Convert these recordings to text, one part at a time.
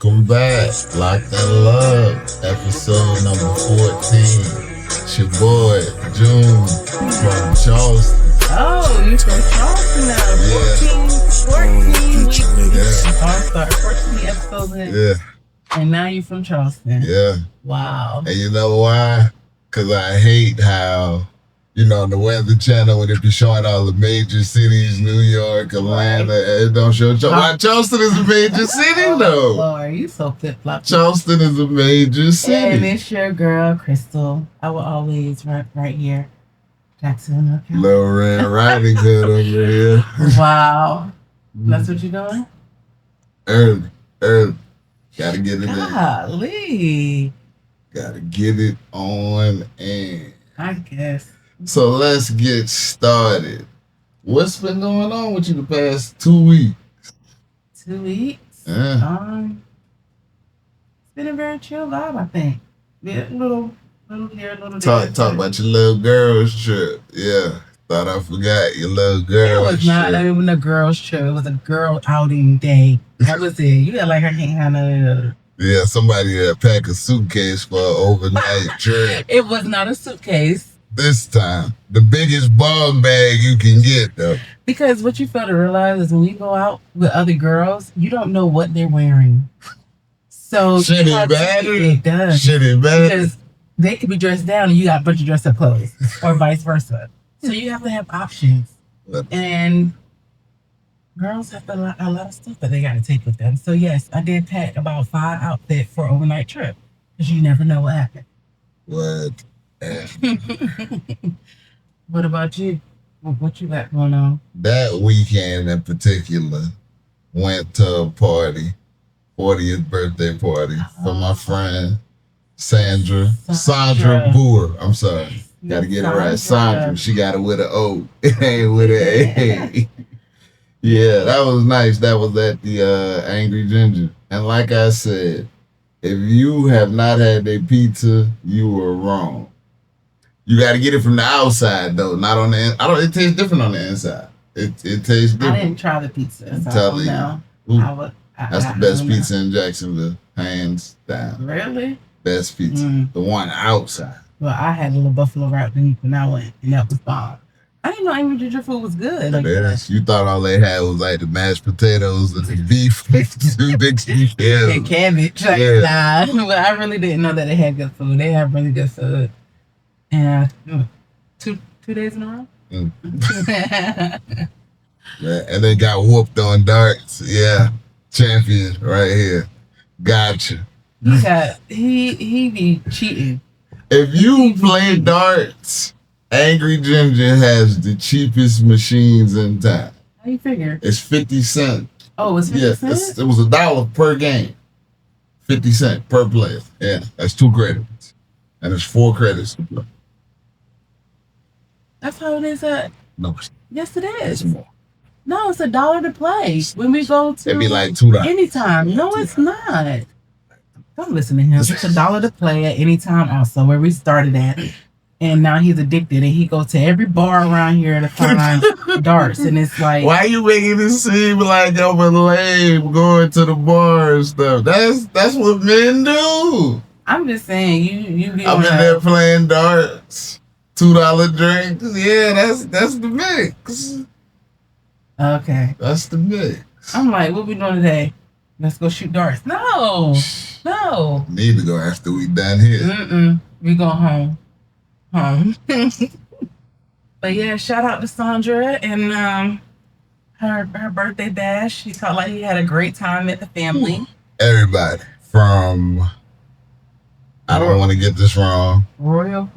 Welcome back, Loc'd N Love, episode number 14. It's your boy, June from Charleston. Oh, you from Charleston now. 14 weeks. Yeah. 14 episodes in. Yeah. And now you from Charleston. Yeah. Wow. And you know why? Because I hate how, the Weather Channel, when it be showing all the major cities, New York, Atlanta, it don't show Charleston is a major city, though. Lord, you so flip-flop. Charleston is a major city. And it's your girl, Krystal. I will always right here. Jackson, North Carolina. Little Red Riding Hood over here. Wow. That's what you're doing? Early. Gotta get it in. Golly. Gotta get it on in. I guess. So let's get started. What's been going on with you the past 2 weeks? 2 weeks? Yeah. It's been a very chill vibe, I think. Yeah, little here, little there. Talk about your little girls trip. Yeah. Thought I forgot your little girls trip. It was not even a girls trip. It was a girl outing day. That was it. You got like I can't have none of the. Yeah, somebody that pack a suitcase for an overnight trip. It was not a suitcase. This time, the biggest bum bag you can get, though. Because what you fail to realize is when you go out with other girls, you don't know what they're wearing. So shit is bad. It does. Shit is bad. Because they could be dressed down and you got a bunch of dressed up clothes, or vice versa. So you have to have options. And girls have a lot of stuff that they got to take with them. So yes, I did pack about 5 outfits for an overnight trip because you never know what happened. What? What about you? What you got going on? That weekend in particular, went to a party, 40th birthday party for my friend Sandra Boer. I'm sorry. Gotta get it right. Sandra. She got it with an O. It ain't with an A. Yeah, that was nice. That was at the Angry Ginger. And like I said, if you have not had their pizza, you were wrong. You got to get it from the outside, though, not on the inside. It tastes different on the inside. It tastes different. I didn't try the pizza, so I don't know. That's the best pizza in Jacksonville, hands down. Really? Best pizza. The one outside. Well, I had a little buffalo wrap when I went, and that was bomb. I didn't know Angry Ginger food was good. You thought all they had was like the mashed potatoes and the beef. And cabbage. Nah, but I really didn't know that they had good food. They have really good food. And two days in a row? Yeah, and they got whooped on darts. Yeah. Champion right here. Gotcha. He be cheating. If you play darts, Angry Ginger has the cheapest machines in town. How you figure? It's 50 cents. Oh, it's 50 cents? It was $1 per game. 50 cents per player. Yeah, that's 2 credits. And it's 4 credits to play. That's how it is at... No. Yes, it is. It's more. No, it's $1 to play. When we go to... It'd be like $2. Anytime. No, it's not. Don't listen to him. It's $1 to play at any time also, where we started at. And now he's addicted, and he goes to every bar around here to find darts. And it's like... Why you making it seem like I'm lame going to the bar and stuff? That's what men do. I'm just saying, you be I'm in there playing darts. $2 drinks. Yeah, that's the mix. Okay. That's the mix. I'm like, what we doing today? Let's go shoot darts. No. Need to go after we done here. We go home. But yeah, shout out to Sandra and her birthday bash. She felt like he had a great time with the family. Everybody from... I don't want to get this wrong. Front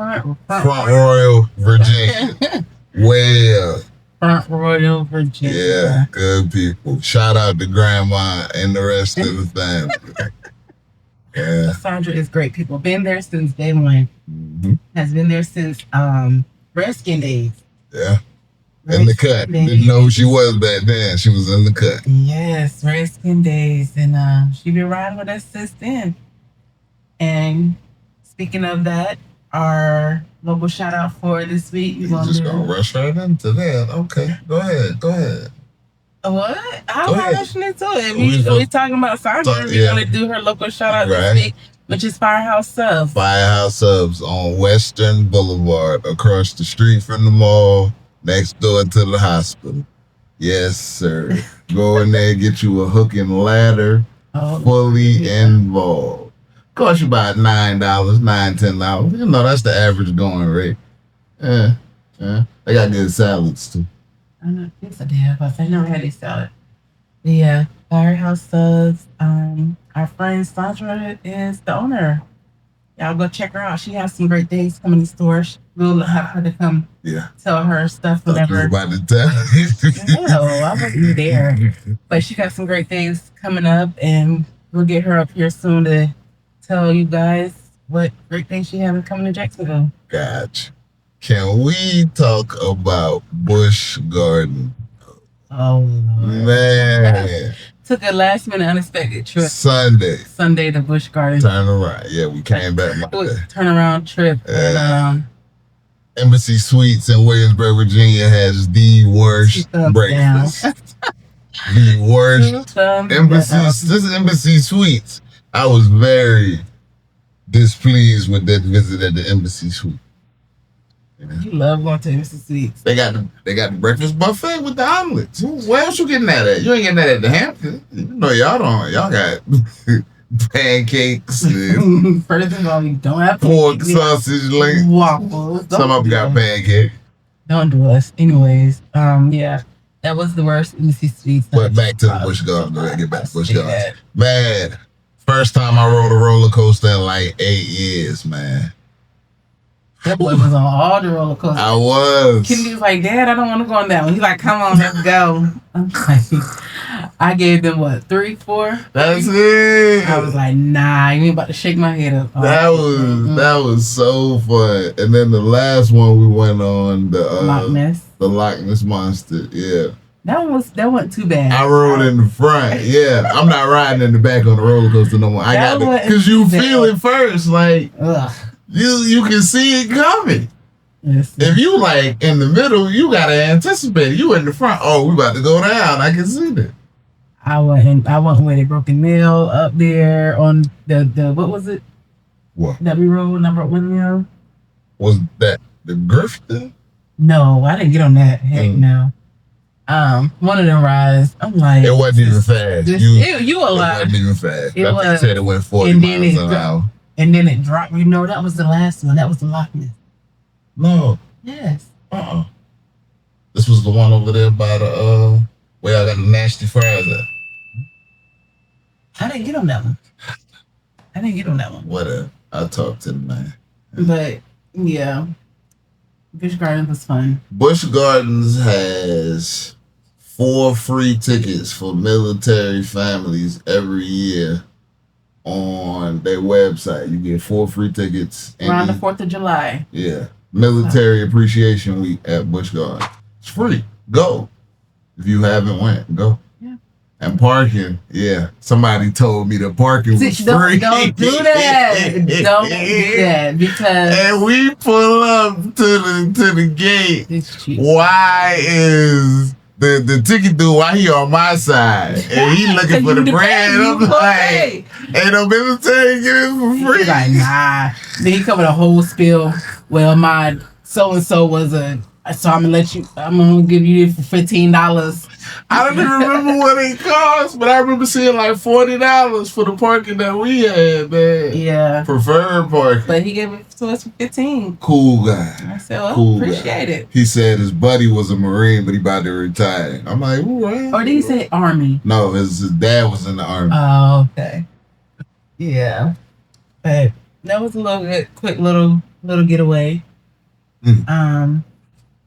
Royal, Virginia. Well. Front Royal, Virginia. Yeah, good people. Shout out to Grandma and the rest of the family. Yeah. Sandra is great people. Been there since day one. Mm-hmm. Has been there since Redskin days. Yeah. In the cut. Didn't know who she was back then. She was in the cut. Yes, Redskin days. And she been riding with us since then. And speaking of that, our local shout out for this week. You just gonna rush right into that. Okay, go ahead. What? I'll mention it too. We talking about Sandra. We're Yeah. gonna do her local shout out Right. this week, which is Firehouse Subs. Firehouse Subs on Western Boulevard, across the street from the mall, next door to the hospital. Yes, sir. Go in there, get you a hook and ladder, fully involved. Cost you about $9, $10. You know, that's the average going rate. Yeah. They got good salads too. I know it's a damn bus. I never had a salad. Yeah, Firehouse Subs. Our friend Sandra is the owner. Y'all go check her out. She has some great things coming in the store. We'll have her to come tell her stuff whenever. You about to tell? No, I wasn't there. But she got some great things coming up, and we'll get her up here soon to tell you guys what great things she has coming to Jacksonville. Gotcha. Can we talk about Busch Gardens? Oh, man. Took a last minute unexpected trip. Sunday to Busch Gardens. Turn around. Yeah, we came back. Turnaround trip. And, Embassy Suites in Williamsburg, Virginia has the worst breakfast. The worst. This is Embassy Suites. I was very displeased with that visit at the Embassy Suite. You love going to Embassy Suites. They got the breakfast buffet with the omelets. Where else you getting that at? You ain't getting that at the Hampton. You know, y'all got pancakes. First of all, you don't have pork, sausage, links. Waffles. Some of them got pancakes. Don't do us. Anyways, yeah. That was the worst Embassy Suites. But back to the Busch Gardens. Go ahead, get back to Busch Gardens. Man, first time I rode a roller coaster in like 8 years, man. That boy was on all the roller coasters. I was. Kennedy was like, Dad, I don't want to go on that one. He's like, come on, let's go. I'm like, I gave them what, 3, 4? That's it. I was like, nah, you ain't about to shake my head up. That was so fun. And then the last one we went on, the Loch Ness Monster. Yeah. That wasn't too bad. I rode in the front. Yeah. I'm not riding in the back on the roller coaster no more. I got it. Because you feel it first. Like, you can see it coming. Yes. If you like in the middle, you gotta anticipate it. You in the front. Oh, we about to go down. I can see that. I went where they broke a nail up there on the what was it? What? That we rode number 1 nail. Was that the Grifter? No, I didn't get on that. Heck no. One of them rides. I'm like, it wasn't even fast. You a lot. It wasn't even fast. It was. Said it went 40 miles an hour. And then it dropped. You know, that was the last one. That was the Loch Ness. No. Yes. This was the one over there by the where I got the nasty fries at. I didn't get on that one. Whatever. I'll talk to the man. But yeah. Busch Gardens was fun. Busch Gardens has 4 free tickets for military families every year on their website. You get 4 free tickets. Around the 4th of July. Yeah. Military Appreciation Week at Busch Gardens. It's free. Go. If you haven't went, go. Yeah. And parking, yeah. Somebody told me the parking was free. Don't do that. Don't do that because. And we pull up to the gate. Why is the ticket dude? Why he on my side? And he looking for the brand. I'm like, ain't no military get it for free. He's like, nah. Then he covered a whole spiel. Well, my so and so was so I'm gonna give you it for $15. I don't even remember what it cost, but I remember seeing like $40 for the parking that we had, man. Yeah. Preferred parking. But he gave it to us for $15. Cool guy. I said, well, appreciate it. He said his buddy was a Marine, but he about to retire. I'm like, ooh, right. Or did he say Army? No, his dad was in the Army. Oh, okay. Yeah. But that was a quick little getaway.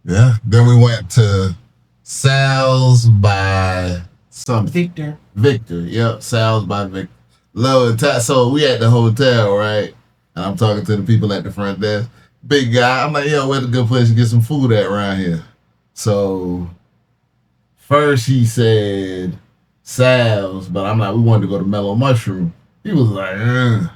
Yeah. Then we went to Sal's by something. Victor. Yep. Sal's by Victor. So we at the hotel, right? And I'm talking to the people at the front desk. Big guy. I'm like, yo, where's a good place to get some food at around here? So first he said Sal's, but I'm like, we wanted to go to Mellow Mushroom. He was like,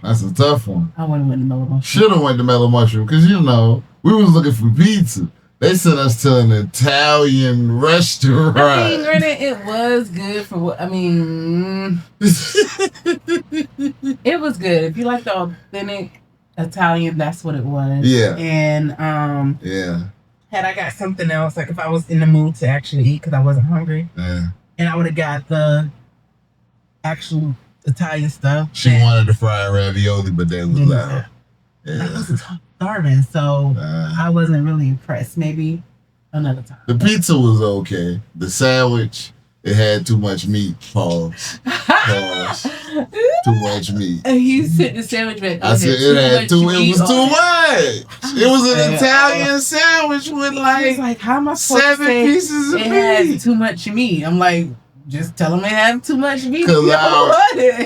that's a tough one. I wouldn't went to Mellow Mushroom. Should have went to Mellow Mushroom because, you know, we was looking for pizza. They sent us to an Italian restaurant. I mean, granted, it was good for what, I mean, it was good. If you like the authentic Italian, that's what it was. Yeah. And, had I got something else, like if I was in the mood to actually eat because I wasn't hungry, and I would have got the actual Italian stuff. She wanted the fried ravioli, but they was out. I was starving, so I wasn't really impressed. Maybe another time. The pizza was okay. The sandwich, it had too much meat. Pause. Too much meat. And you said the sandwich back. I said it had too. It was too much. It was an Italian sandwich with like how am I supposed 7 to say pieces of it meat? Has too much meat. I'm like, just tell them it had too much meat. Because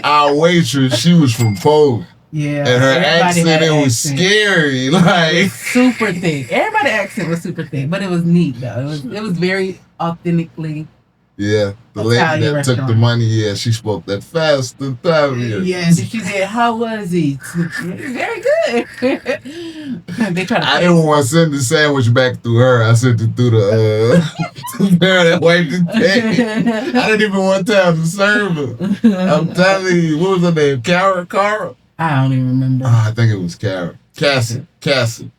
our waitress, she was from Poland. Yeah. And her accent, it was scary. Like super thick. Everybody's accent was super thick, but it was neat though. It was very authentically. Yeah, the lady that took the money, she spoke that fast Italian. Yes, she said, "How was he?" Very good. They tried to. I didn't want to send the sandwich back through her. I sent it through the girl that wiped the table. I didn't even want to have the server. I'm telling you, what was her name? Cara? I don't even remember. I think it was Cara. Cassie.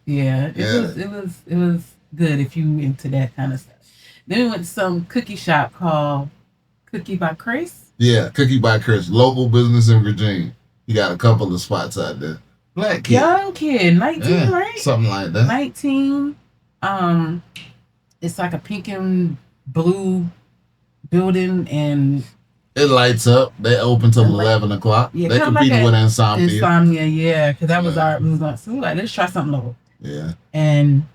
Yeah, it was good if you into that kind of stuff. Then we went to some cookie shop called Cookie by Chris. Yeah, Cookie by Chris. Local business in Virginia. You got a couple of spots out there. Black kid. Young kid, 19, right? Something like that. 19. It's like a pink and blue building and... It lights up. They open till 11 o'clock. Yeah, they competed with Insomnia. Yeah, because that was our... So we were like, let's try something local. Yeah. And...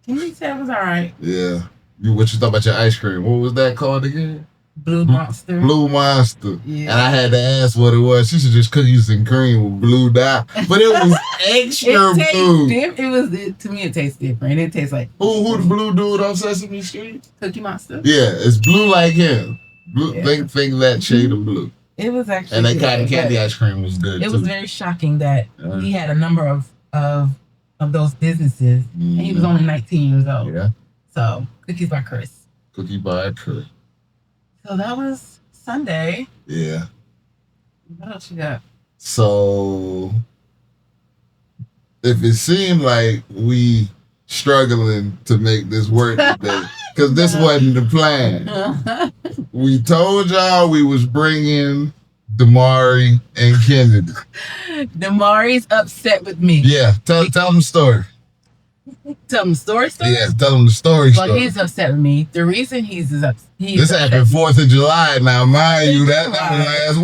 Can you say it was all right? Yeah. What you thought about your ice cream? What was that called again? Blue Monster. Blue Monster. Yeah. And I had to ask what it was. She said just cookies and cream with blue dye. But it was extra blue. To me, it tastes different. It tastes like... Who the blue dude on Sesame Street? Cookie Monster. Yeah, it's blue like him. Blue, think that shade of blue. It was actually... And that cotton candy ice cream was good, It was very shocking that he had a number of those businesses, and he was only 19 years old. Yeah. So, Cookies by Chris. Cookie by Chris. So that was Sunday. Yeah. What else you got? So, if it seemed like we struggling to make this work today, because this wasn't the plan. We told y'all we was bringing Damari and Kennedy. Damari's upset with me. Yeah, tell them the story. Tell him the story? Yeah, tell them the story. Well, he's upset with me. The reason he's upset. This happened 4th of July. Now, mind you, that was last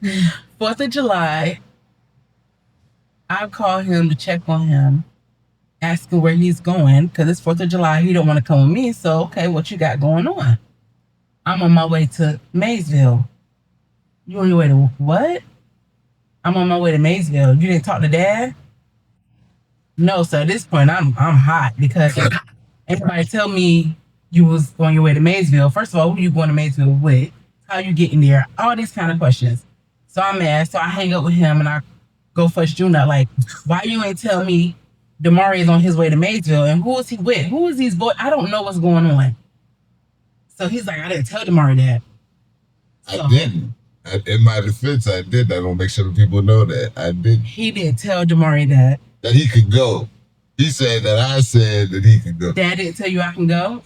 week. 4th of July, I called him to check on him, ask him where he's going, because it's 4th of July. He don't want to come with me. So, okay, what you got going on? I'm on my way to Maysville. You on your way to what? I'm on my way to Maysville. You didn't talk to Dad? No, so at this point, I'm hot because everybody tell me you was on your way to Maysville. First of all, who you going to Maysville with? How you getting there? All these kind of questions. So I'm mad. So I hang up with him and I go for June. Like, why you ain't tell me Damari is on his way to Maysville? And who is he with? Who is these boys? I don't know what's going on. So he's like, I didn't tell Damari that. So, I didn't. In my defense, I did. I don't make sure the people know that. I did. He didn't tell Damari that. That he could go. He said that I said that he could go. Dad didn't tell you I can go?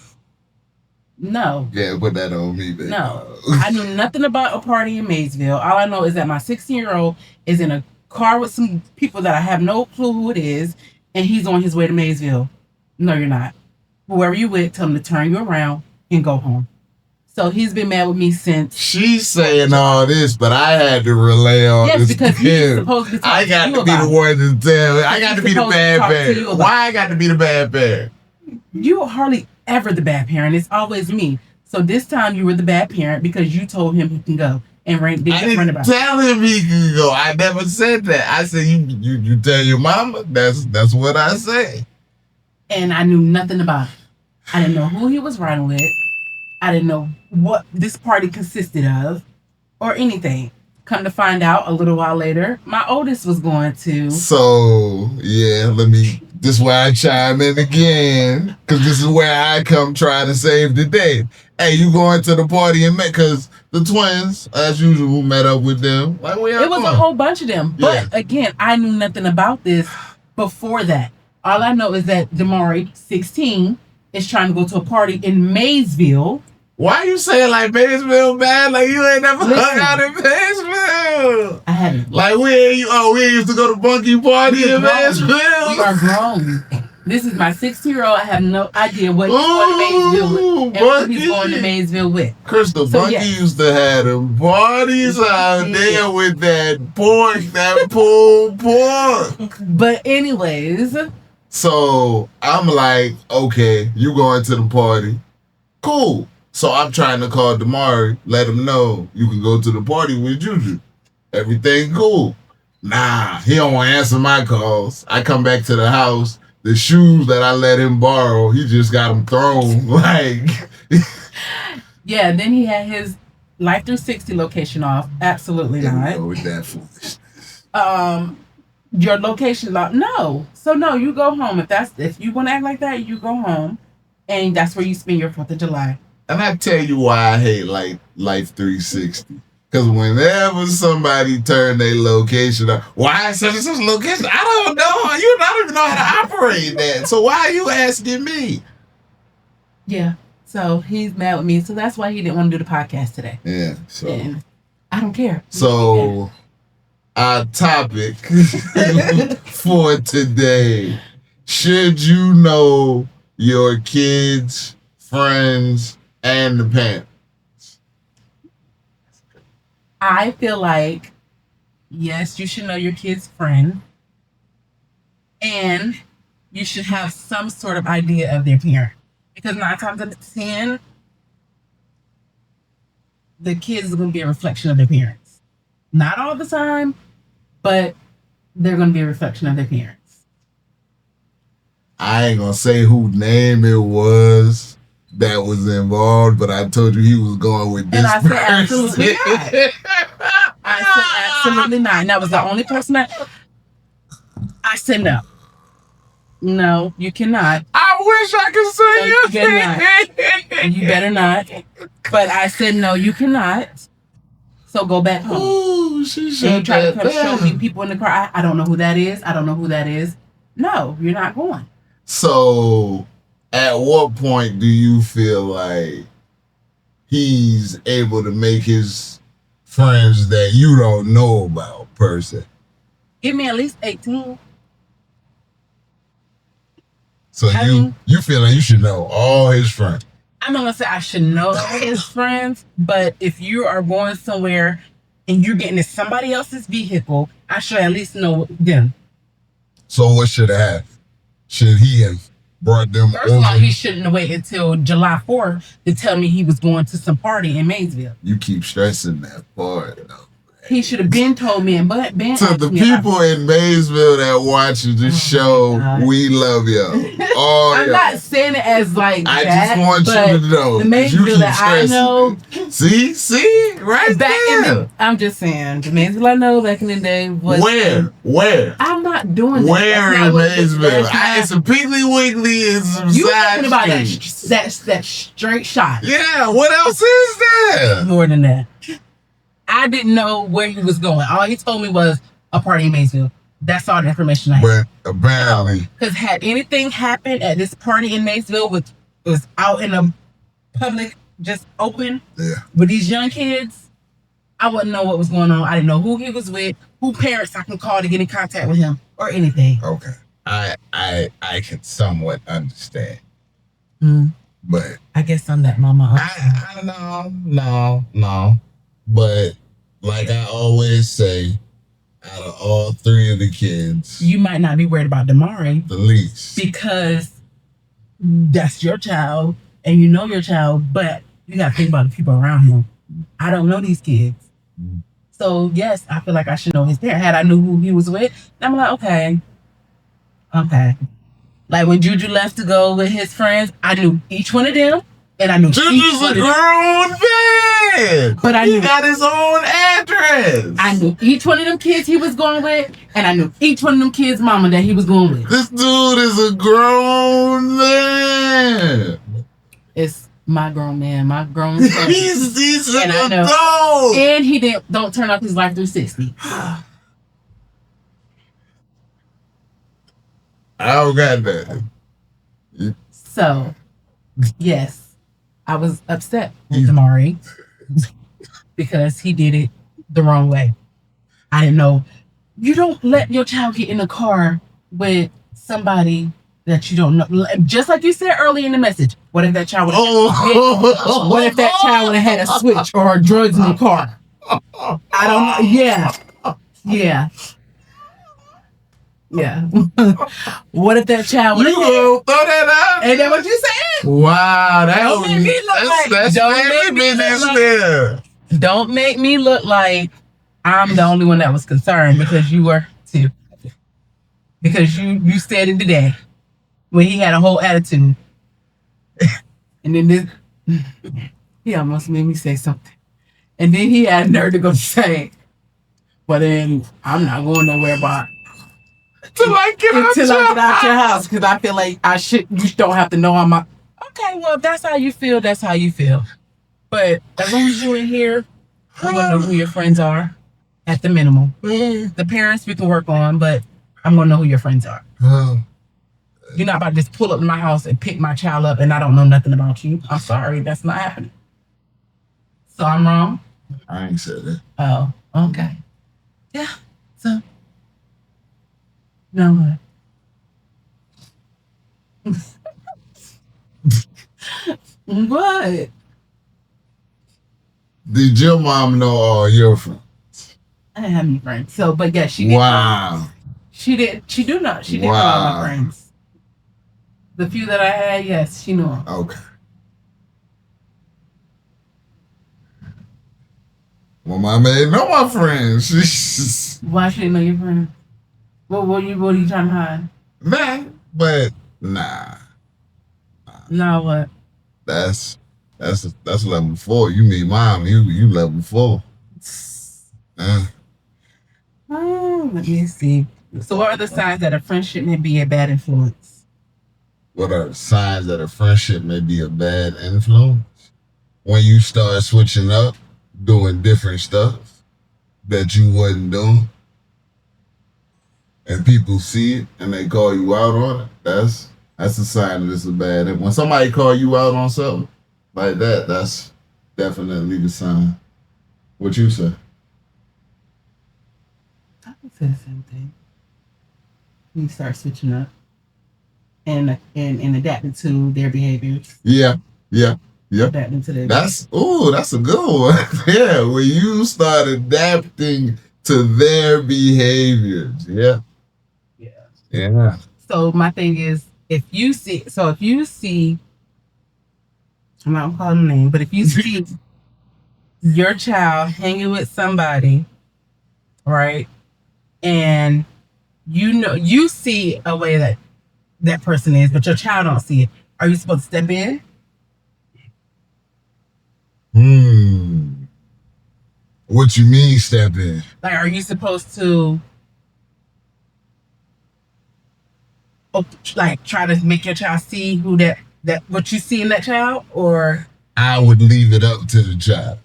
No. Yeah, put that on me, baby. No. I knew nothing about a party in Maysville. All I know is that my 16-year-old is in a car with some people that I have no clue who it is, and he's on his way to Maysville. No, you're not. Whoever you with, tell him to turn you around and go home. So he's been mad with me since. She's saying all this, but I had to relay on this. Yes, because he's supposed to be talking I got to be the one to tell. I got to be the bad parent. Why I got to be the bad parent? You are hardly ever the bad parent. It's always me. So this time you were the bad parent because you told him he can go and I didn't tell him he can go. I never said that. I said you tell your mama. That's what I say. And I knew nothing about it. I didn't know who he was riding with. I didn't know what this party consisted of or anything. Come to find out a little while later, my oldest was going to. So, yeah, let me This is where I chime in again, because this is where I come try to save the day. Hey, you going to the party and met, because the twins, as usual, met up with them. Like, it was a whole bunch of them. But again, I knew nothing about this before that. All I know is that Damari, 16, is trying to go to a party in Maysville. Why you saying like Maysville bad? Like you ain't never hung out in Maysville. I haven't. Like we used to go to Bunky Party in Maysville. We are grown. This is my 16-year-old. I have no idea what he's going to Maysville with. And what he's going to Maysville with. Krystal, so, Bunky used to have them parties out there with that pork, that pulled pork. But anyways. So I'm like, okay, you going to the party. Cool. So I'm trying to call Damari, let him know you can go to the party with Juju. Everything cool. Nah, he don't want to answer my calls. I come back to the house. The shoes that I let him borrow, he just got them thrown. Like, yeah. Then he had his Life 360 location off. Absolutely not. Go with that foolishness. Your location lock. No. So no, you go home. If you want to act like that, you go home, and that's where you spend your 4th of July. And I tell you why I hate like Life 360. Because whenever somebody turn their location up, why such and such location? I don't know. You don't even know how to operate that. So why are you asking me? Yeah. So he's mad with me. So that's why he didn't want to do the podcast today. Yeah. So and I don't care. So our topic for today: should you know your kids' friends and the parents? I feel like, yes, you should know your kid's friend, and you should have some sort of idea of their parent. Because 9 times out of 10, the kids are going to be a reflection of their parents. Not all the time, but they're going to be a reflection of their parents. I ain't going to say whose name it was that was involved, but I told you he was going with this person. And I said absolutely not. I said absolutely not. And that was the only person I said no. No, you cannot. I wish I could say you better not. But I said no, you cannot. So go back home. Ooh, she and try to come show me people in the car. I don't know who that is. I don't know who that is. No, you're not going. So at what point do you feel like he's able to make his friends that you don't know about per se? Give me at least 18. So you feel like you should know all his friends? I'm not going to say I should know all his friends, but if you are going somewhere and you're getting in somebody else's vehicle, I should at least know them. So what should have happened? Should he have brought them First of all, he shouldn't have waited until July 4th to tell me he was going to some party in Maysville. You keep stressing that part, though. He should have been told me and been to the people in Maysville that watch the show, we love y'all. I'm not saying it as like I that, just want you to know. The Maysville that I know. See, right back there. I'm just saying, the Maysville I know back in the day was. Where? I'm not doing that. Where in Maysville? It's a Piggly Wiggly. It's some you side talking about streets. that straight shot. Yeah, what else is there? More than that. I didn't know where he was going. All he told me was a party in Maysville. That's all the information I had. But apparently. Because had anything happened at this party in Maysville, which was out in the public, just open, with these young kids, I wouldn't know what was going on. I didn't know who he was with, who parents I can call to get in contact with him, or anything. Okay. I can somewhat understand. But I guess I'm that mama. I no. But like I always say, out of all 3 of the kids, you might not be worried about Damari. The least. Because that's your child and you know your child, but you got to think about the people around him. I don't know these kids. So yes, I feel like I should know his parent. Had I knew who he was with, I'm like, okay. Like when Juju left to go with his friends, I knew each one of them. And I knew Ginger a grown man. But he got his own address. I knew each one of them kids he was going with, and I knew each one of them kids' mama that he was going with. This dude is a grown man. It's my grown man, my grown son. He's and an adult. And he don't turn off his life through 60. I don't got that. So, yes, I was upset with Amari because he did it the wrong way. I didn't know. You don't let your child get in a car with somebody that you don't know. Just like you said earlier in the message. What if that child would have what if that child would have had a switch or drugs in the car? I don't know. Yeah. What if that child would have throw that out? Ain't that what you said? Wow, Don't make me look like I'm the only one that was concerned, because you were too. Because you said it today when he had a whole attitude. And then he almost made me say something. And then he had nerve to go say, well then I'm not going nowhere till I get out your house, because I feel like you don't have to know I'm okay, well if that's how you feel, that's how you feel. But as long as you're in here, I'm gonna know who your friends are at the minimum. The parents we can work on, but I'm gonna know who your friends are. You're not about to just pull up to my house and pick my child up and I don't know nothing about you. I'm sorry, that's not happening. So I'm wrong? I ain't said that. Oh, okay. Yeah, so. No. What? Did your mom know all your friends? I didn't have any friends. So, but yeah, she did. Wow. She did. She do know. She did know all my friends. The few that I had, yes, she knew them. Okay. Well, my man know my friends. Why she didn't know your friends? What are you trying to hide? But nah. Nah, what? That's level 4. You mean mom, you level 4. Let me see. So what are the signs that a friendship may be a bad influence? What are the signs that a friendship may be a bad influence? When you start switching up, doing different stuff that you wasn't doing, and people see it and they call you out on it, that's a sign that it's a bad influence. When somebody call you out on something like that, that's definitely the sign. What you say? I would say the same thing. You start switching up and adapting to their behaviors. Yeah. Adapting to their that's a good one. Yeah, when you start adapting to their behaviors. Yeah. So my thing is, if you see, I'm not calling the name, but if you see your child hanging with somebody, right, and you see a way that person is, but your child don't see it, are you supposed to step in? What you mean step in? Like, are you supposed to try to make your child see who that what you see in that child? Or I would leave it up to the child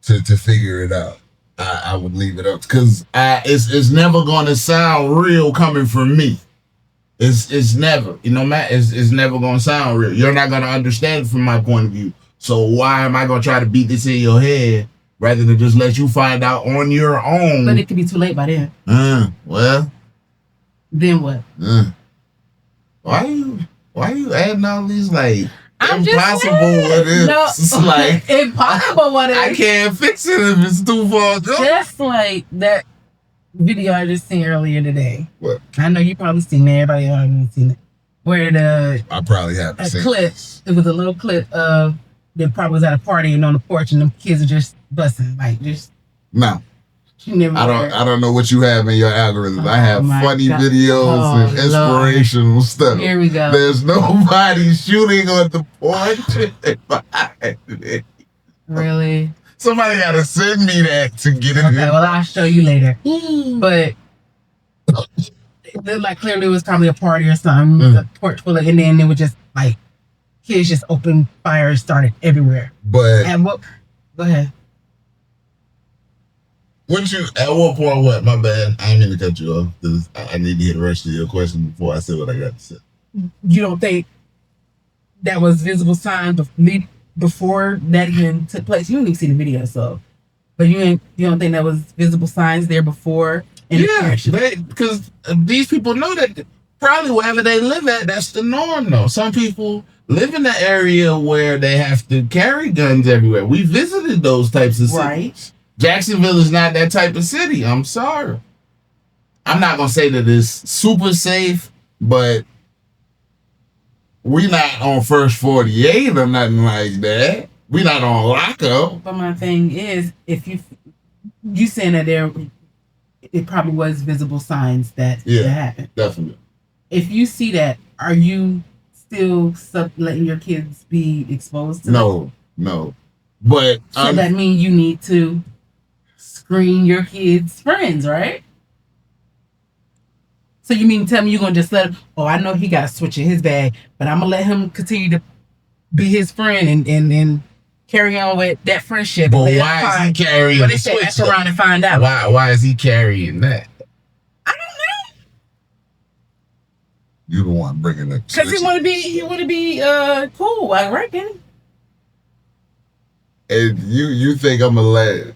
to figure it out. I would leave it up because it's never going to sound real coming from me. It's never, Matt, it's never going to sound real. You're not going to understand it from my point of view. So why am I going to try to beat this in your head rather than just let you find out on your own? But it could be too late by then. Well. Then what? Why you adding all these I'm impossible what ifs? No, it's like impossible what ifs. I can't fix it if it's too far gone. Just like that video I just seen earlier today. What? I know you probably seen it. Everybody already seen it. Where I probably haven't seen clip. This. It was a little clip of they probably was at a party and on the porch and them kids are just busting, like just. No. I don't know what you have in your algorithm. I have funny videos and inspirational stuff. Here we go. There's nobody shooting on the porch. Really? Somebody got to send me that to get it. Okay, well, I'll show you later. But it looked like clearly it was probably a party or something. The porch full of, and then it was just like kids just opened fire and started everywhere. But go ahead. At what point, what? My bad. I didn't mean to cut you off because I need to hear the rest of your question before I say what I got to say. You don't think that was visible signs before that even took place? You didn't even see the video, so. But you don't think that was visible signs there before? Yeah, because these people know that probably wherever they live at, that's the norm, though. Some people live in the area where they have to carry guns everywhere. We visited those types of cities. Right. Jacksonville is not that type of city. I'm sorry. I'm not going to say that it's super safe, but we not on First 48 or nothing like that. We not on lockup. But my thing is, if you saying that it probably was visible signs that happened. Definitely. If you see that, are you still letting your kids be exposed to that? No. But so that means you need to screen your kids' friends, right? So you mean tell me you're gonna just let him? Oh, I know he got a switch in his bag, but I'm gonna let him continue to be his friend and carry on with that friendship. But why is he carrying the switch? Ask around and find out. Why is he carrying that? I don't know. You the one bringing it because he want to be cool, I reckon. And you think I'm gonna let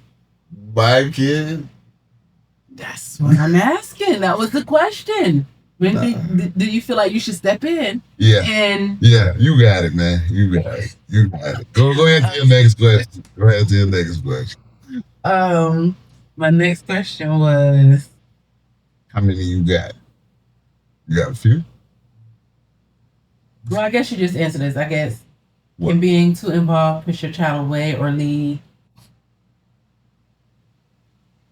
my kid? That's what I'm asking. That was the question. When do you feel like you should step in? Yeah. Yeah, you got it, man. You got it. Go ahead to your next question. My next question was, how many you got? You got a few? Well, I guess you just answered this. I guess in being too involved, push your child away or leave.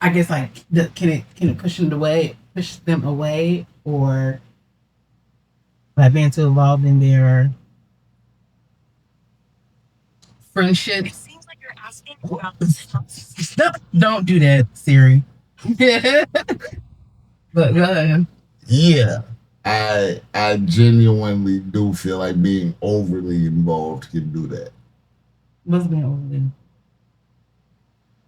I guess like can it push them away, or by being too involved in their friendships? It seems like you're asking about this. Don't do that, Siri. But go ahead. Yeah, I genuinely do feel like being overly involved can do that. What's being overly involved?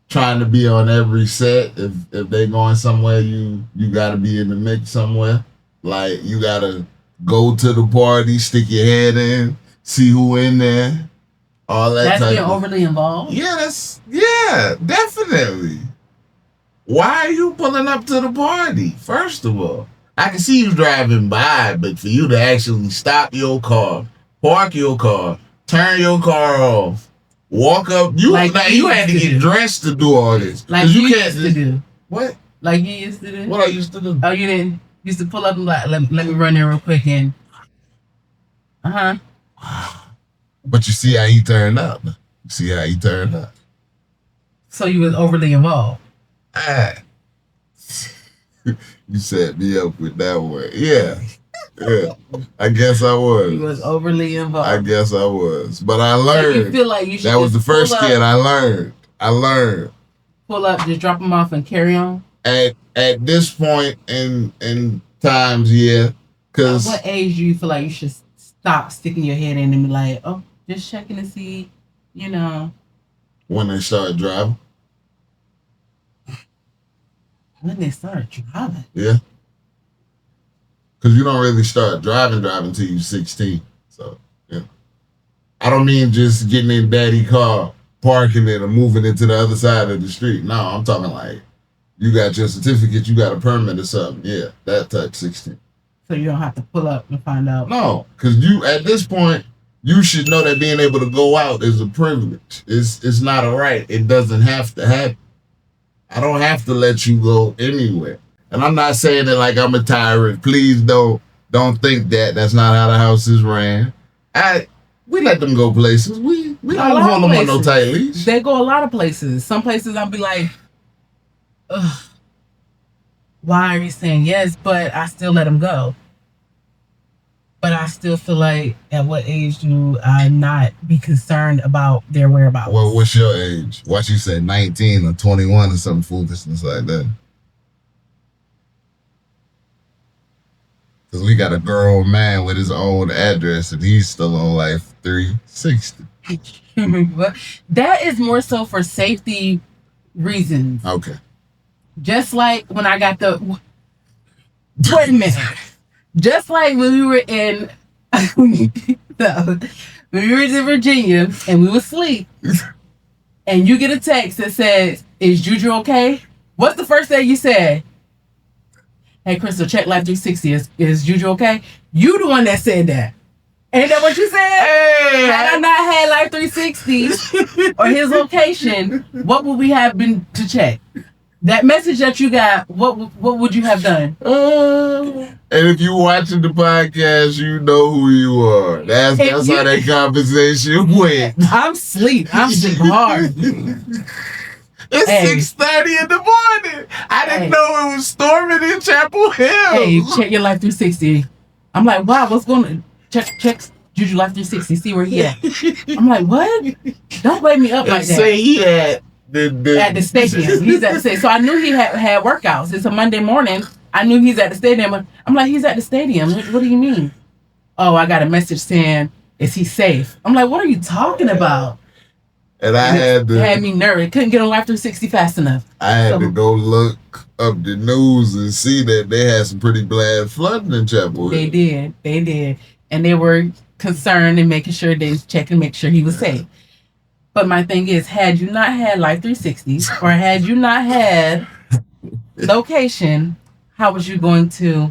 Trying to be on every set. If they going somewhere, you got to be in the mix somewhere. Like you got to go to the party, stick your head in, see who in there, all that. That's being overly involved. Yeah, definitely. Why are you pulling up to the party? First of all, I can see you driving by, but for you to actually stop your car, park your car, turn your car off, walk up, you had to get dressed to do all this. Like you used to do. What? Like you used to do? What I used to do? Oh, you didn't used to pull up and like, let me run there real quick and But you see how he turned up. So you was overly involved. You set me up with that one. Yeah. I guess I was. You was overly involved. I guess I was. But I learned. So you feel like you should. That was the first kid I learned. Pull up, just drop them off and carry on? At this point in times, yeah. Cause what age do you feel like you should stop sticking your head in and be like, oh, just checking to see, when they start driving. When they start driving? Yeah. Because you don't really start driving until you're 16. So, yeah. I don't mean just getting in daddy's car, parking it, and moving it to the other side of the street. No, I'm talking like you got your certificate, you got a permit or something. Yeah, that type 16. So you don't have to pull up and find out? No, because at this point, you should know that being able to go out is a privilege. It's not a right. It doesn't have to happen. I don't have to let you go anywhere. And I'm not saying it like I'm a tyrant. Please don't think that. That's not how the house is ran. We let them go places. We don't hold them on no tight leash. They go a lot of places. Some places I'll be like, ugh, why are you saying yes? But I still let him go. But I still feel like, at what age do I not be concerned about their whereabouts? Well, what's your age? What you say, 19 or 21 or some foolishness like that? Because we got a grown man with his own address and he's still on Life 360. That is more so for safety reasons. Okay. Just like when I got the... Wait a minute. Just like when we were in... when we were in Virginia and we were asleep and you get a text that says, is Juju okay? What's the first thing you said? Hey, Krystal, check Life 360. Is Juju okay? You the one that said that. Ain't that what you said? Hey, had I not had Life 360 or his location, what would we have been to check? That message that you got, what would you have done? And if you watching the podcast, you know who you are. That's how that conversation went. I'm sleep hard. It's 6:30 in the morning. I didn't know it was storming in Chapel Hill. Hey, check your Life 360. I'm like, wow, what's going on? Check Juju Life 360, see where he at. I'm like, what? Don't wake me up like that. Say he had at the stadium. He's at the stadium. So I knew he had workouts. It's a Monday morning. I knew he's at the stadium. I'm like, he's at the stadium. What do you mean? Oh, I got a message saying, is he safe? I'm like, what are you talking about? And I had me nervous. Couldn't get on Life 360 fast enough. I had to go look up the news and see that they had some pretty bad flooding in Chapel Hill. They did. And they were concerned and making sure they checked and make sure he was safe. But my thing is, had you not had Life 360 or had you not had location, how was you going to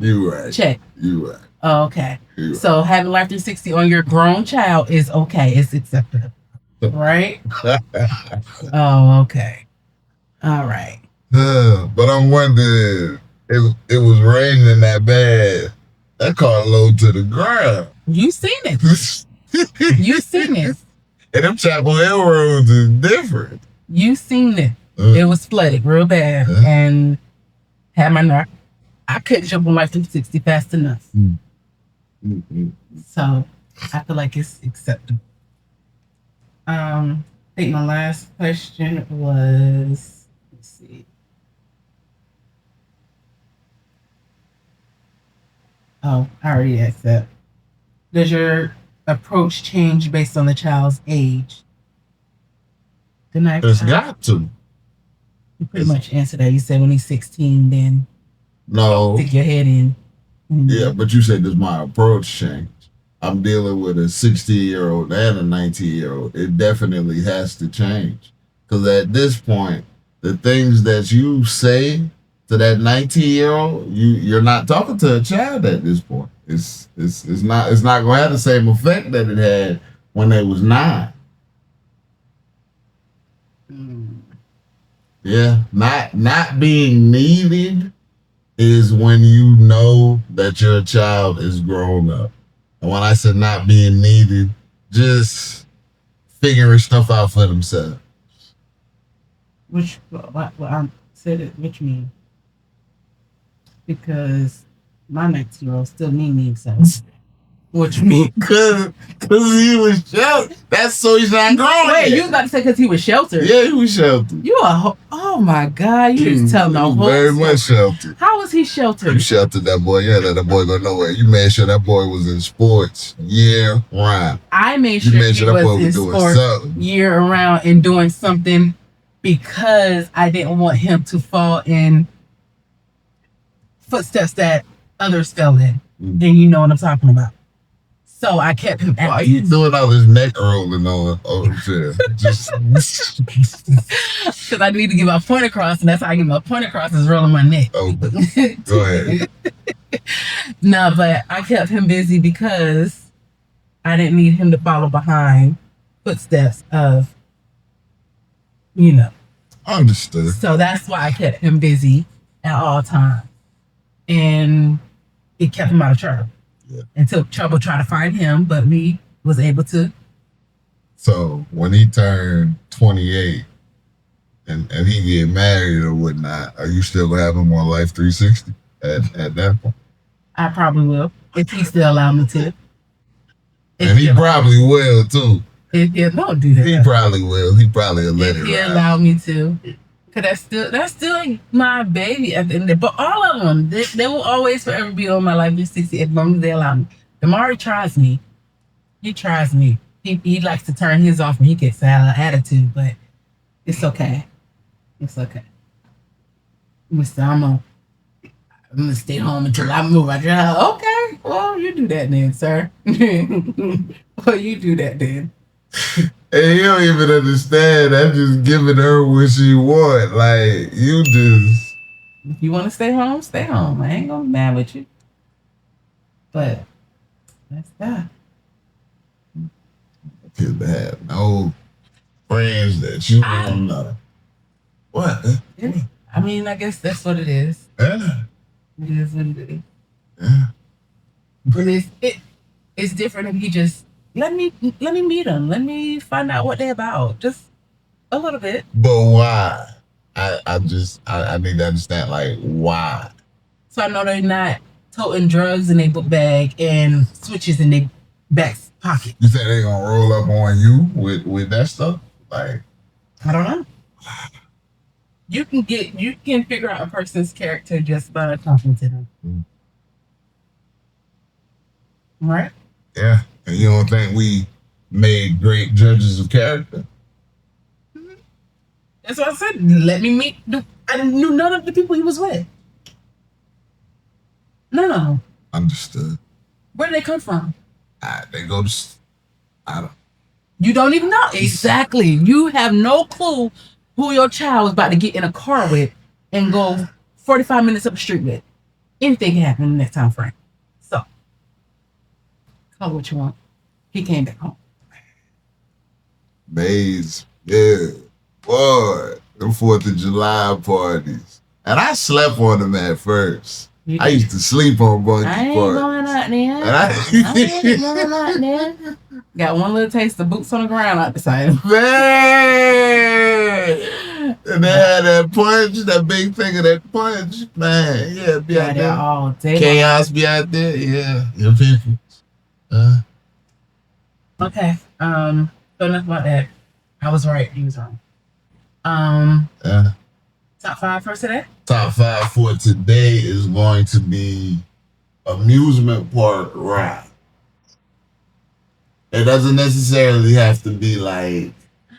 check? You right. Oh, okay. So having Life 360 on your grown child is okay. It's acceptable. Right? Oh, okay. All right. But I'm wondering, it was raining that bad. That car low to the ground. You seen it. You seen it. And them Chapel Hill roads is different. You seen it. It was flooded real bad. And had my nerve. I couldn't jump on Life 360 fast enough. So I feel like it's acceptable. I think my last question was, let's see. Oh, I already asked that. Does your approach change based on the child's age? It's got to. You pretty much answered that. You said when he's 16, then stick your head in. Yeah, but you said, does my approach change? I'm dealing with a 16-year-old and a 19-year-old. It definitely has to change. Because at this point, the things that you say to that 19-year-old, you're not talking to a child at this point. It's not going to have the same effect that it had when they was 9. Yeah, not being needed is when you know that your child is grown up. And when I said not being needed, just figuring stuff out for themselves. What I said it, what you mean? Because my 19-year-old still need me, so. What you mean? Cause he was sheltered. That's so he's not growing. Wait, you was about to say because he was sheltered? Yeah, he was sheltered. You are, oh my God, you just tell no whole very much sheltered. How was he sheltered? You sheltered that boy. You let that boy go nowhere. You made sure that boy was in sports year round. I made sure he was in sports year around and doing something because I didn't want him to fall in footsteps that others fell in. And you know what I'm talking about. So I kept him active. Why are you doing all this neck rolling on shit? Just because I need to get my point across, and that's how I get my point across is rolling my neck. Okay. Go ahead. No, but I kept him busy because I didn't need him to follow behind footsteps of, you know. Understood. So that's why I kept him busy at all times. And it kept him out of trouble. Yeah. And took trouble trying to find him, but we was able to. So when he turned 28, and he get married or whatnot, are you still gonna have him on Life 360 at that point? I probably will if he still allow me to. And he probably will too. If he don't do that, he probably will. He probably will let it ride. If he allow me to. Cause that's still my baby at the end of the day. But all of them, they will always forever be on my Life 360 as long as they allow me. Damari tries me. He tries me. He likes to turn his off when he gets an attitude, but it's okay. It's okay. I'm gonna stay home until I move out your house. Okay, well you do that then, sir. Well, you do that then. And you don't even understand. I'm just giving her what she want. Like, you just... If you want to stay home, stay home. I ain't gonna be mad with you. But that's that. Could have no friends that you don't know. What? I mean, I guess that's what it is. Yeah. It is what it is. Yeah. But it's different if you just let me meet them. Let me find out what they're about. Just a little bit. But why? I need to understand, like, why? So I know they're not toting drugs in their book bag and switches in their back pocket. You think they gonna roll up on you with that stuff? Like, I don't know. You can figure out a person's character just by talking to them. Right? Yeah. And you don't think we made great judges of character? That's what I said. Let me meet. I knew none of the people he was with. No. Understood. Where did they come from? They go to... I don't... You don't even know. Exactly. You have no clue who your child was about to get in a car with and go 45 minutes up the street with. Anything can happen in that time frame. So, call it what you want. He came back home. Maze, yeah. Boy, the 4th of July parties. And I slept on them at first. I used to sleep on bunky parties. I ain't going out there. I ain't going out there. Got one little taste of boots on the ground out the side. Man! And they had that punch, that big thing of that punch. Man, yeah, be out there. All day. Chaos be out there, yeah. Your people. Okay. So enough about that. I was right. He was wrong. Top 5 for today? Top 5 for today is going to be amusement park ride. It doesn't necessarily have to be like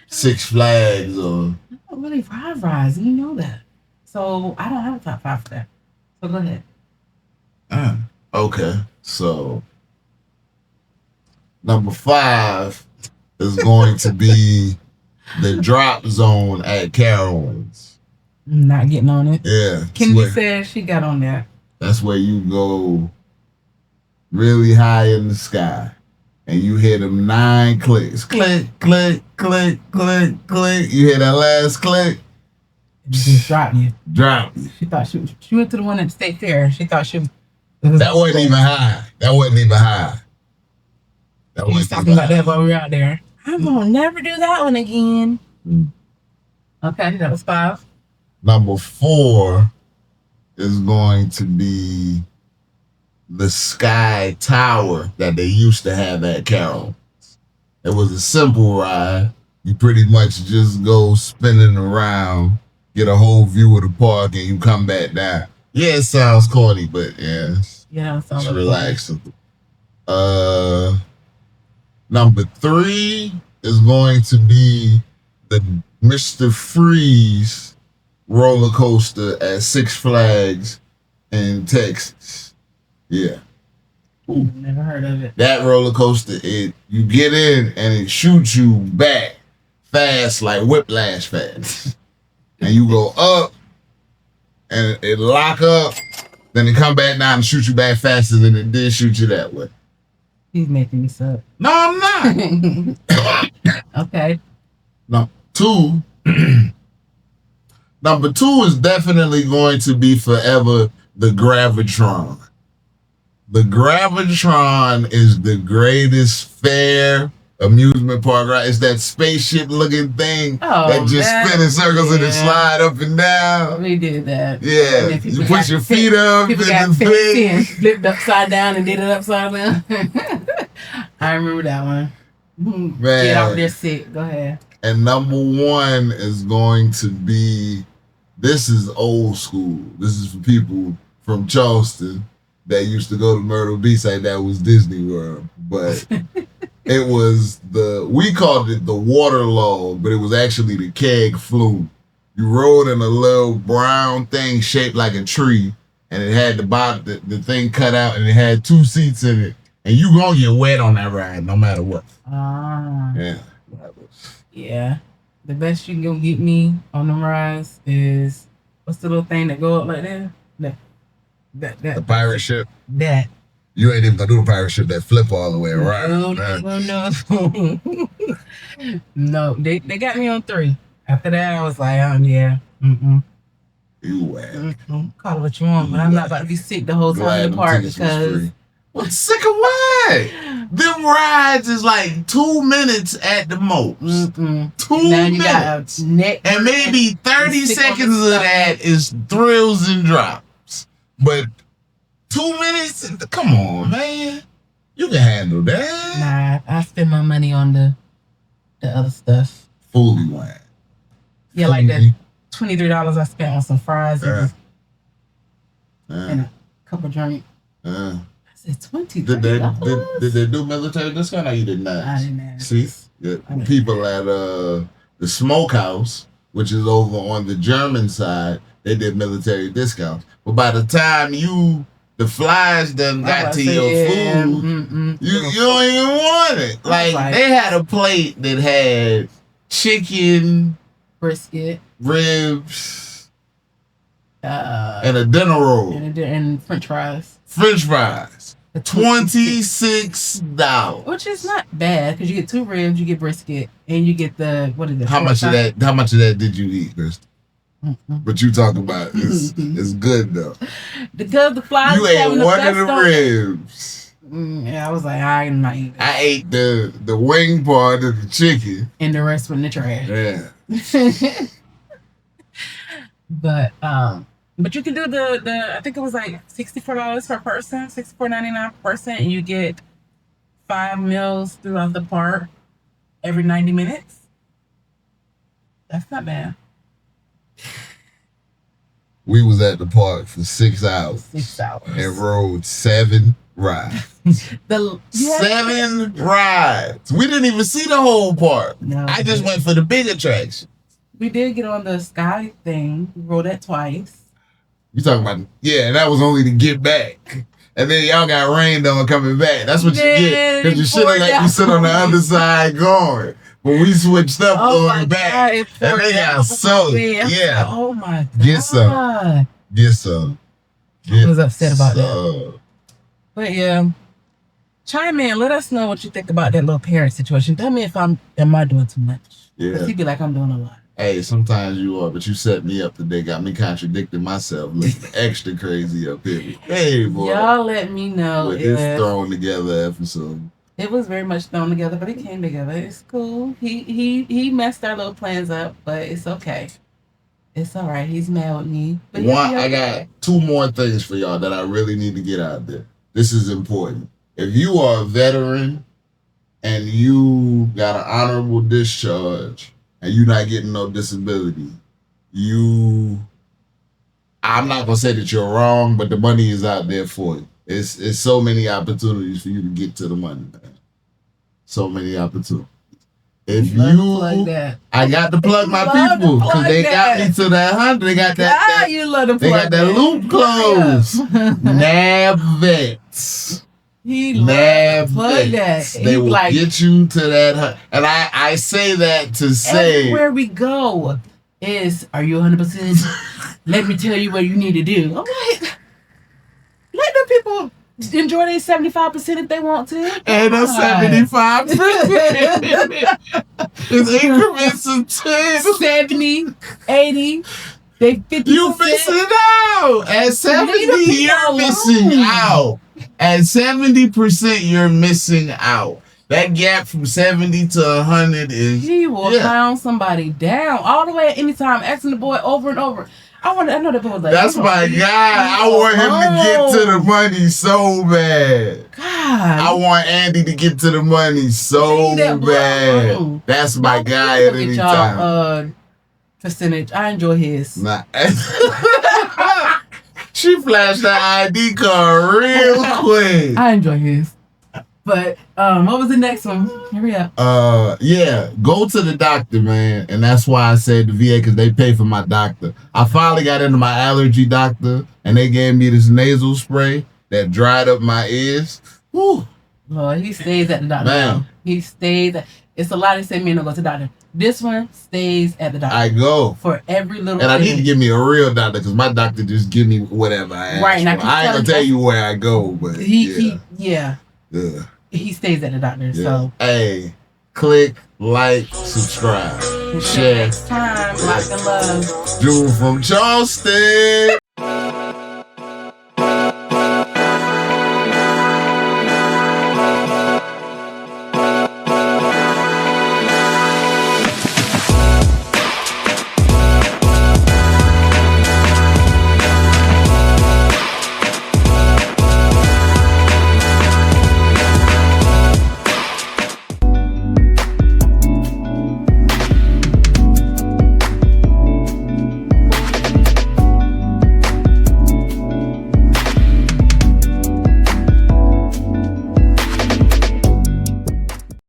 Six Flags or... I don't really ride rides, you know that. So I don't have a top 5 for that. So go ahead. Okay, so number 5 is going to be the drop zone at Carowinds. Not getting on it. Yeah. Kendi said she got on there. That's where you go really high in the sky. And you hear them 9 clicks. Click, click, click, click, click. You hear that last click? Just drop you. Drop you. She thought she went to the one at the State Fair. She thought she was... That wasn't even high. That wasn't even high. That was talking about that while we were out there. I'm gonna never do that one again. Okay, that was 5. Number 4 is going to be the Sky Tower that they used to have at Carol. It was a simple ride. You pretty much just go spinning around, get a whole view of the park, and you come back down. Yeah, it sounds corny, but yeah, it sounds relaxing. Number 3 is going to be the Mr. Freeze roller coaster at Six Flags in Texas. Yeah. Ooh, never heard of it. That roller coaster, you get in and it shoots you back fast, like whiplash fast. And you go up and it lock up, then it come back down and shoot you back faster than it did shoot you that way. He's making me suck. No, I'm not. Okay. Number 2 is definitely going to be forever the Gravitron. The Gravitron is the greatest fair amusement park, right? It's that spaceship looking thing that just spin in circles and it slide up and down. We did that. Yeah. You put your feet up and the thing. Flipped upside down and did it upside down. I remember that one. Man. Get out there sick. Go ahead. And number one is going to be, this is old school. This is for people from Charleston that used to go to Myrtle Beach, like that was Disney World. But it was we called it the water log, but it was actually the keg flume. You rode in a little brown thing shaped like a tree, and it had the thing cut out, and it had 2 seats in it. And you gonna get wet on that ride no matter what. Yeah. Yeah. The best you can go get me on them rides is, what's the little thing that go up like that? The pirate ship? That. You ain't even gonna do the pirate ship that flip all the way around. No. No, they got me on 3. After that, I was like, yeah. You whack. Call it what you want, but I'm not about to be sick the whole time in the park because... Well, sick of what? Them rides is like 2 minutes at the most. 2 minutes. And maybe 30 seconds of that is thrills and drops. But 2 minutes? Come on, man. You can handle that. Nah, I spend my money on the other stuff. Fully wine. Yeah, like the $23 I spent on some fries and a couple drinks. It's $20. Did they do military discount or you did not? I didn't. See? People at the smokehouse, which is over on the German side, they did military discounts. But by the time the flies done got to your food, you don't even want it. Like they had a plate that had chicken, brisket, ribs, and a dinner roll. And French fries. $26. Which is not bad because you get 2 ribs, you get brisket, and you get what is it? How much of that did you eat, Krystal? But you talking about it's good though. Because the flies. You ate one of the ribs. Yeah, I was like, I'm not eating. I ate the wing part of the chicken, and the rest went in the trash. Yeah. But you can do the I think it was like $64 per person, $64.99 per person, and you get 5 meals throughout the park every 90 minutes. That's not bad. We was at the park for 6 hours. 6 hours. And rode 7 rides. 7 rides. We didn't even see the whole park. No, I just went for the big attraction. We did get on the sky thing. We rode that twice. You talking about, and that was only to get back. And then y'all got rained on coming back. That's what you get. Because you should have let you sit on the other side going. But we switched up going back. And they got soaked. Yeah. Oh my God. Get some. I was upset about that. But yeah. Chime in. Let us know what you think about that little parent situation. Tell me if am I doing too much. Yeah. Because he'd be like, I'm doing a lot. Hey, sometimes you are, but you set me up today. Got me contradicting myself, looking extra crazy up here. Hey, boy. Y'all let me know. With this thrown together episode. It was very much thrown together, but it came together. It's cool. He messed our little plans up, but it's okay. It's all right. He's mad with me. But I got 2 more things for y'all that I really need to get out there. This is important. If you are a veteran and you got an honorable discharge, and you're not getting no disability, I'm not gonna say that you're wrong, but the money is out there for you. It's so many opportunities for you to get to the money, man. So many opportunities. If I got to plug my people because they got me to that 100. They got that. They got that loop closed. NAVVETS. They will get you to that. And I say that to say. Everywhere we go is, are you 100%? Let me tell you what you need to do. I'm like, let the people enjoy their 75% if they want to. And a 75%. It's increments of 10. 70, 80. They 50%. You missing out. At 70, you're missing out. At 70%, you're missing out. That gap from 70 to 100 is... He will pound somebody down all the way at any time, asking the boy over and over. I know that boy was like, that's my guy. I want him to get to the money so bad. God. I want Andy to get to the money so bad. That's my guy at any time. Percentage. I enjoy his. Nah. She flashed that ID card real quick. I enjoy his. But what was the next one? Hurry up. Yeah, go to the doctor, man. And that's why I said the VA, because they pay for my doctor. I finally got into my allergy doctor, and they gave me this nasal spray that dried up my ears. Whew. Lord, he stays at the doctor. Man. He stays at, it's a lot that say me to go to the doctor. This one stays at the doctor. I go. For every little And thing. I need to give me a real doctor, because my doctor just give me whatever I ask right, for. I ain't going to tell you where I go, but Yeah. He stays at the doctor, so. Hey, click, like, subscribe, share. Next time, Loc'd N Love. June from Charleston.